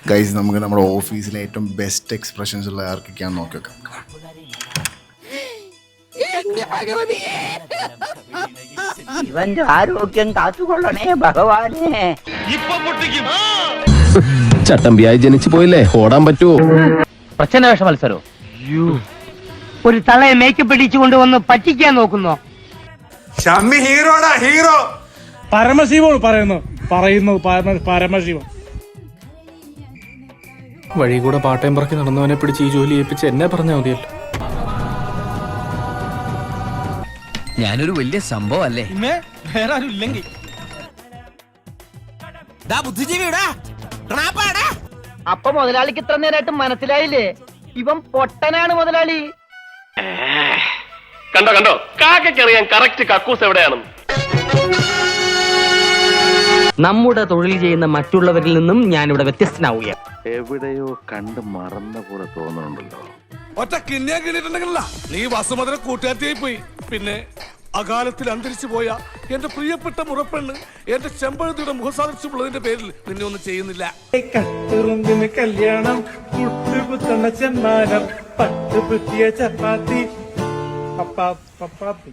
Guys നമുക്ക് നമ്മുടെ ഓഫീസിലെ ഏറ്റവും ബെസ്റ്റ് എക്സ്പ്രഷൻസ് ഉള്ള ആർക്കൊക്കെയാണെന്ന് നോക്കി വെക്കാം. ഇവന്റെ ആരോഗ്യം കാത്തുകൊള്ളണേ ഭഗവാനെ. ചട്ടമ്പിയായി ജനിച്ചു പോയില്ലേ, ഓടാൻ പറ്റുമോ? പ്രച്ഛന്നവേഷ മത്സരോ? ഒരു തളയെ മേക്കപ്പ് ഇടിച്ചു കൊണ്ടുവന്ന് പറ്റിക്കാൻ നോക്കുന്നോ? ഹീറോടാ ഹീറോ. പരമശിവമാണ് പറയുന്നത് പരമശിവം. വഴി കൂടെ പാട്ടയും പറക്കി നടന്നവനെ പിടിച്ച് ഈ ജോലി ഏൽപ്പിച്ച് എന്നെ പറഞ്ഞാൽ മതിയല്ലോ. ഞാനൊരു വലിയ സംഭവം അല്ലേ? വേറെ ആരും ഇല്ലെങ്കിൽ അപ്പൊ മുതലാളിക്ക് ഇത്ര നേരമായിട്ട് മനസ്സിലായില്ലേ? ഇവൻ പൊട്ടനാണ് മുതലാളി. കണ്ടോ കണ്ടോ, കാക്കറിയാൻ കറക്റ്റ് കക്കൂസ് എവിടെയാണെന്ന്. നമ്മുടെ തൊഴിൽ ചെയ്യുന്ന മറ്റുള്ളവരിൽ നിന്നും ഞാനിവിടെ വ്യത്യസ്തനാവുകയാണ്. എവിടെയോ കണ്ട് മറന്ന പോലെ തോന്നുന്നുണ്ടല്ലോ. ഒറ്റ കിണ്ണിയാ കിട്ടിയിട്ടുണ്ടെങ്കിലല്ല നീ വസുമതിനെ കൂട്ടുകാരിയായി പോയി. പിന്നെ അകാലത്തിൽ അന്തരിച്ചു പോയ എന്റെ പ്രിയപ്പെട്ട മുറപ്പെണ്ണ് എന്റെ ചെമ്പഴത്തിയുടെ മുഖസാദൃശ്യമുള്ളതിന്റെ പേരിൽ നിന്നെ ഒന്നും ചെയ്യുന്നില്ല. കട്ടുറുമ്പിന് കല്യാണം, പുട്ടുകുത്തണ ചെന്നാനം, പട്ടുപുത്തിയ ചപ്പാത്തി, പപ്പാത്തി.